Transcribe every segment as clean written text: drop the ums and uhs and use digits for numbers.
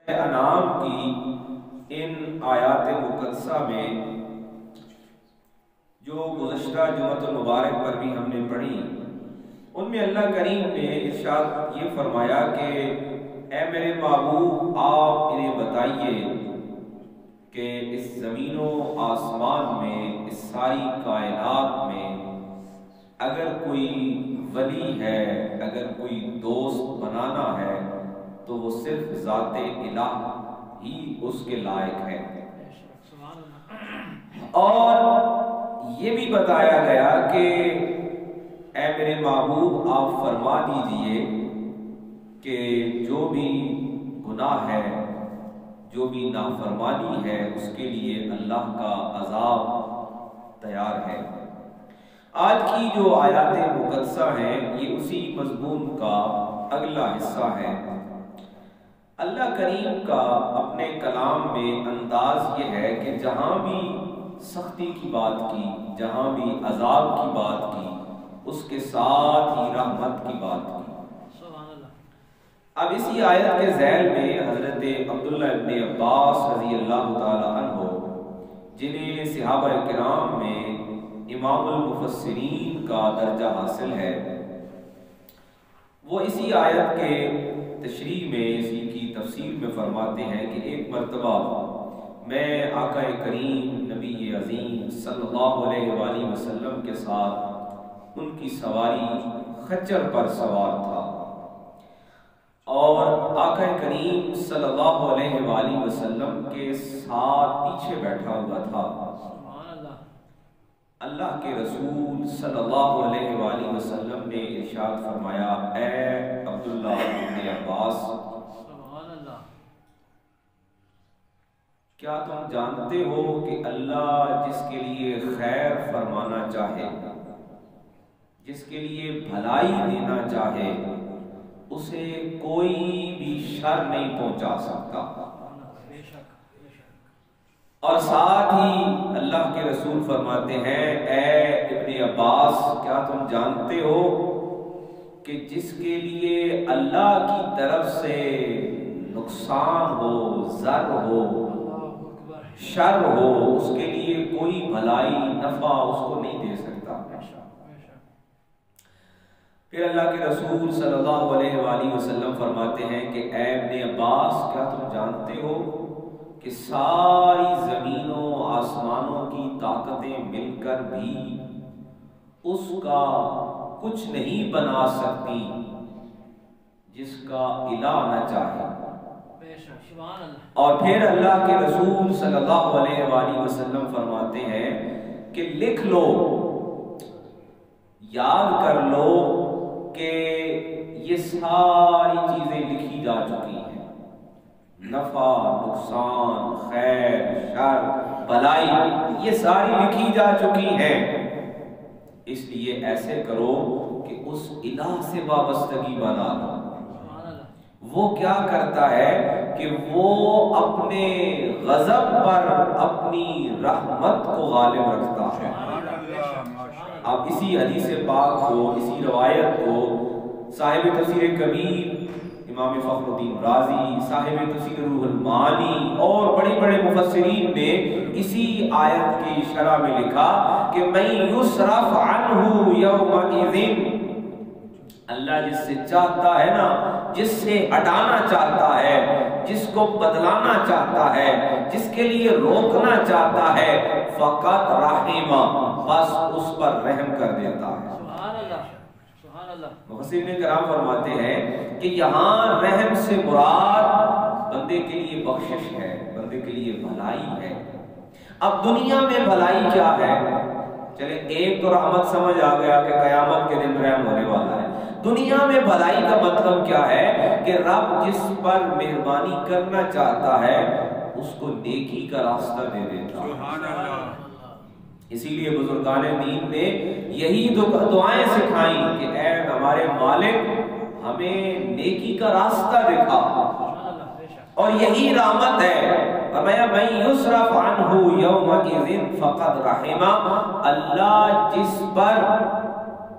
انعام کی ان آیات مقدسہ میں جو گزشتہ جمعۃ المبارک پر بھی ہم نے پڑھی، ان میں اللہ کریم نے ارشاد یہ فرمایا کہ اے میرے محبوب آپ انہیں بتائیے کہ اس زمین و آسمان میں، اس ساری کائنات میں اگر کوئی ولی ہے، اگر کوئی دوست بنانا ہے تو وہ صرف ذات الہ ہی اس کے لائق ہے۔ اور یہ بھی بتایا گیا کہ اے میرے محبوب آپ فرما دیجئے کہ جو بھی گناہ ہے، جو بھی نافرمانی ہے، اس کے لیے اللہ کا عذاب تیار ہے۔ آج کی جو آیات مقدسہ ہیں یہ اسی مضمون کا اگلا حصہ ہے۔ اللہ کریم کا اپنے کلام میں انداز یہ ہے کہ جہاں بھی سختی کی بات کی، جہاں بھی عذاب کی بات کی، اس کے ساتھ ہی رحمت کی بات کی۔ اب اسی آیت کے ذیل میں حضرت عبداللہ ابن عباس رضی اللہ تعالی عنہ، جنہیں صحابہ کرام میں امام المفسرین کا درجہ حاصل ہے، وہ اسی آیت کے تشریح میں، اسی کی تفسیر میں فرماتے ہیں کہ ایک مرتبہ میں آقا کریم نبی عظیم صلی اللہ علیہ وآلہ وسلم کے ساتھ ان کی سواری خچر پر سوار تھا، اور آقا کریم صلی اللہ علیہ وآلہ وسلم کے ساتھ پیچھے بیٹھا ہوا تھا اللہ کے رسول صلی اللہ علیہ وآلہ وسلم نے ارشاد فرمایا، اے عبداللہ ابن عباس، کیا تم جانتے ہو کہ اللہ جس کے لیے خیر فرمانا چاہے، جس کے لیے بھلائی دینا چاہے، اسے کوئی بھی شر نہیں پہنچا سکتا۔ اور ساتھ ہی اللہ کے رسول فرماتے ہیں، اے ابن عباس، کیا تم جانتے ہو کہ جس کے لیے اللہ کی طرف سے نقصان ہو، ضر ہو، شر ہو، اس کے لیے کوئی بھلائی نفع اس کو نہیں دے سکتا۔ پھر اللہ کے رسول صلی اللہ علیہ وآلہ وسلم فرماتے ہیں کہ اے ابن عباس، کیا تم جانتے ہو کہ ساری زمینوں آسمانوں کی طاقتیں مل کر بھی اس کا کچھ نہیں بنا سکتی جس کا الہ نہ چاہے۔ اور پھر اللہ کے رسول صلی اللہ علیہ وآلہ وسلم فرماتے ہیں کہ لکھ لو، یاد کر لو کہ یہ ساری چیزیں لکھی جا چکی ہیں، نفع، نقصان، خیر، شر، بلائی، یہ ساری لکھی جا چکی ہیں۔ اس لیے ایسے کرو کہ اس الہ سے وابستگی بنا لو۔ وہ کیا کرتا ہے کہ وہ اپنے غضب پر اپنی رحمت کو غالب رکھتا ہے۔ اب اسی حدیث پاک کو، اسی روایت کو صاحب تفسیر کبیر امام فخر الدین رازی، صاحب تفسیر روح المعانی اور بڑے بڑے مفسرین نے اسی آیت کی شرح میں لکھا کہ من یصرف عنہ یومئذ، اللہ جس سے چاہتا ہے نا، جس سے ہٹانا چاہتا ہے، جس کو بدلانا چاہتا ہے، جس کے لیے روکنا چاہتا ہے، فقط رحمہ، بس اس پر رحم کر دیتا ہے۔ مفسرین کرام فرماتے ہیں کہ یہاں رحم سے مراد بندے کے لیے بخشش ہے، بندے کے لیے بھلائی ہے۔ اب دنیا میں بھلائی کیا ہے؟ چلے ایک تو رحمت سمجھ آ گیا کہ قیامت کے دن رحم ہونے والا ہے۔ دنیا میں بھلائی کا مطلب کیا ہے کہ رب جس پر مہربانی کرنا چاہتا ہے اس کو نیکی کا راستہ دے دیتا ہے۔ اسی لیے بزرگان دین نے یہی دعائیں سکھائیں کہ اے ہمارے مالک، ہمیں نیکی کا راستہ دکھا، اور یہی رحمت ہے۔ فرمایا من یصرف عنہ یومئذ فقد رحمہ، اللہ جس پر،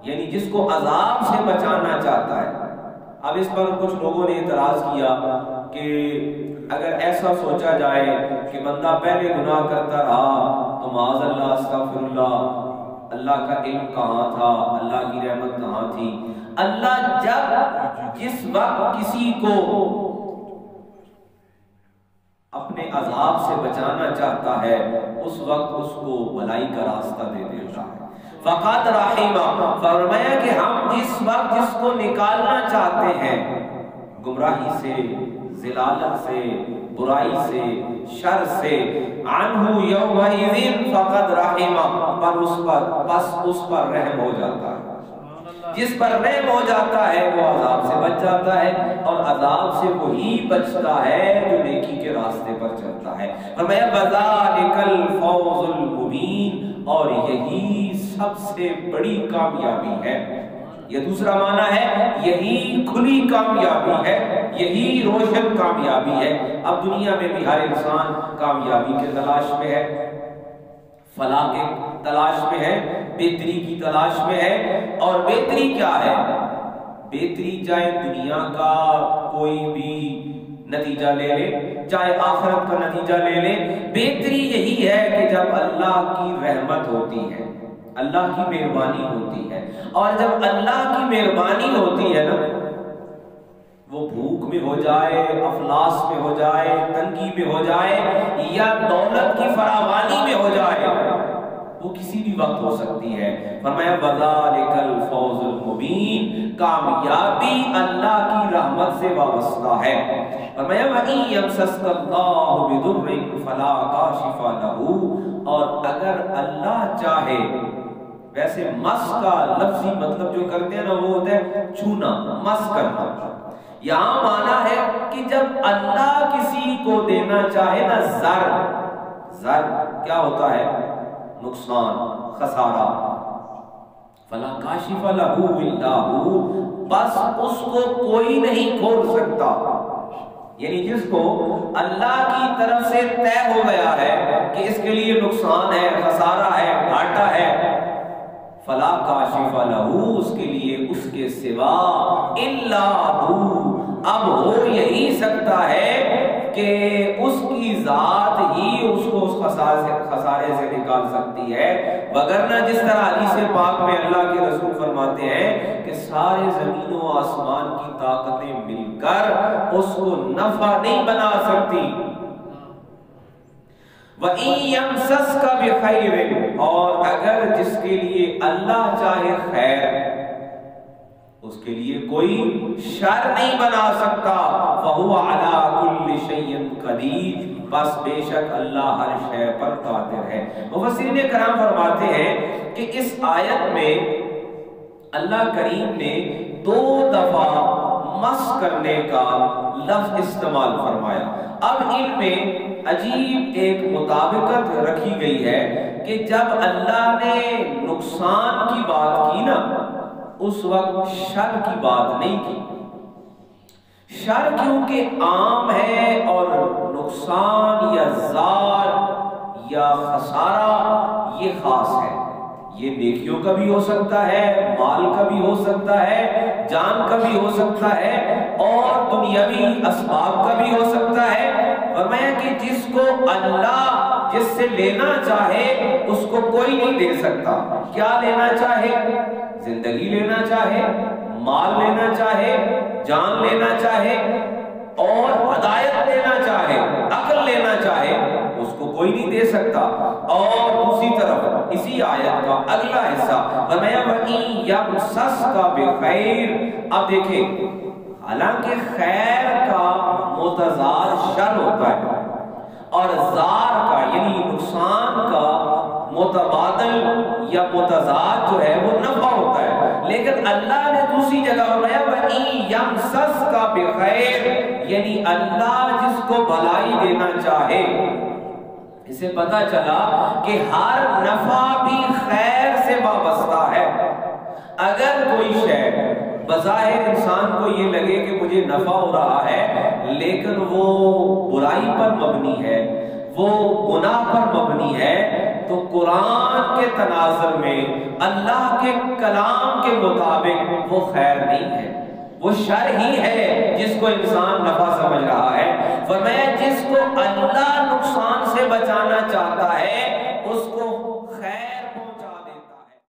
یعنی جس کو عذاب سے بچانا چاہتا ہے۔ اب اس پر کچھ لوگوں نے اعتراض کیا کہ اگر ایسا سوچا جائے کہ بندہ پہلے گناہ کرتا رہا تو معاذ اللہ استغفر اللہ کا علم کہاں تھا، اللہ کی رحمت کہاں تھی؟ اللہ جس وقت کسی کو اپنے عذاب سے بچانا چاہتا ہے اس وقت اس کو بھلائی کا راستہ دے دیتا ہے۔ فقط رحیمہ، فرمایا کہ ہم جس وقت جس کو نکالنا چاہتے ہیں گمراہی سے، ضلالت سے، برائی سے، شر سے، عنہ یومئذ فقد رحمہ، بس اس پر رحم ہو جاتا ہے۔ جس پر رحم ہو جاتا ہے وہ عذاب سے بچ جاتا ہے، اور عذاب سے وہی بچتا ہے جو نیکی کے راستے پر چلتا ہے۔ فرمایا بذالک الفوز المبین، اور یہی سب سے بڑی کامیابی ہے۔ یہ دوسرا معنی ہے یہی کھلی کامیابی ہے، یہی روشن کامیابی ہے۔ اب دنیا میں بھی ہر انسان کامیابی کے تلاش میں ہے، فلاح کے تلاش میں ہے، بہتری کی تلاش میں ہے۔ اور بہتری کیا ہے؟ بہتری چاہے دنیا کا کوئی بھی نتیجہ لے لے، چاہے آخرت کا نتیجہ لے لے، بہتری یہی ہے کہ جب اللہ کی رحمت ہوتی ہے، اللہ کی مہربانی ہوتی ہے۔ اور جب اللہ کی مہربانی ہوتی ہے نا، وہ بھوک میں ہو جائے، افلاس میں ہو جائے، تنگی میں ہو جائے، یا دولت کی فراوانی میں ہو جائے، وہ کسی بھی وقت ہو سکتی ہے۔ فرمایا بذالک الفوز المبین، کامیابی اللہ کی رحمت سے وابستہ ہے۔ فرمایا وَإِن يَمْسَسْكَ اللَّهُ بِضُرٍّ فَلَا كَاشِفَ لَهُ، اور اگر اللہ چاہے، ویسے مس کا لفظی مطلب جو کرتے ہیں نا وہ ہوتا ہے چھونا، مس کرنا۔ یہاں مانا ہے کہ جب اللہ کسی کو دینا چاہے نا زر کیا ہوتا ہے؟ نقصان، خسارہ۔ فلا کاشف لہ الا ہو، بس اس کو کوئی نہیں کھول سکتا۔ یعنی جس کو اللہ کی طرف سے طے ہو گیا ہے کہ اس کے لیے نقصان ہے، خسارہ ہے، گھاٹا ہے، فلا کاشف لہ، اس کے لیے اس کے سوا الا ہو، اب ہو یہی سکتا ہے کہ اس کی ذات ہی اس کو اس خسارے سے نکال سکتی ہے، وگرنہ جس طرح حدیث پاک میں اللہ کے رسول فرماتے ہیں کہ سارے زمین و آسمان کی طاقتیں مل کر اس کو نفع نہیں بنا سکتی۔ وَإِن يَمْسَسْكَ بِخَيْرٍ، اور اگر جس کے لیے اللہ چاہے خیر، اس کے لیے کوئی شر نہیں بنا سکتا، فَهُوَ عَلَى كُلِّ شَيْءٍ قَدِيرٌ، بس بے شک اللہ ہر شے پر قادر ہے۔ مفسرین کرام فرماتے ہیں کہ اس آیت میں اللہ کریم نے 2 دفعہ مس کرنے کا لفظ استعمال فرمایا۔ اب ان میں عجیب ایک مطابقت رکھی گئی ہے کہ جب اللہ نے نقصان کی بات کی نا، اس وقت شر کی بات نہیں کی۔ شر کیونکہ عام ہے اور نقصان یا زار یا خسارہ یہ خاص ہے۔ یہ نیکیوں کا بھی ہو سکتا ہے، مال کا بھی ہو سکتا ہے، جان کا بھی ہو سکتا ہے، اور دنیاوی اسباب کا بھی ہو سکتا ہے۔ فرمایا کہ جس کو اللہ جس سے لینا چاہے اس کو کوئی نہیں دے سکتا۔ کیا لینا چاہے؟ زندگی لینا چاہے، مال لینا چاہے، جان لینا چاہے، اور ہدایت لینا چاہے، عقل لینا چاہے، اس کو کوئی نہیں دے سکتا۔ اور دوسری طرف اسی آیت کا اگلا حصہ فرمایا وَإِن يَمْسَسْكَ بِخَيْرٍ، اب دیکھیں حالانکہ خیر کا متضاد شر ہوتا ہے، اور زار کا یعنی نقصان کا متبادل یا متضاد جو ہے وہ نفع ہوتا ہے، لیکن اللہ نے دوسری جگہ فرمایا وَإِن يَمْسَسْكَ بِخَيْرٍ، یعنی اللہ جس کو بھلائی دینا چاہے۔ اسے پتا چلا کہ ہر نفع بھی خیر سے وابستہ ہے۔ اگر کوئی شے بظاہر انسان کو یہ لگے کہ مجھے نفع ہو رہا ہے لیکن وہ برائی پر مبنی ہے، وہ گناہ پر مبنی ہے، تو قرآن کے تناظر میں اللہ کے کلام کے مطابق وہ خیر نہیں ہے، وہ شر ہی ہے جس کو انسان نفع سمجھ رہا ہے۔ فرمایا جس کو اللہ نقصان سے بچانا چاہتا ہے اس کو خیر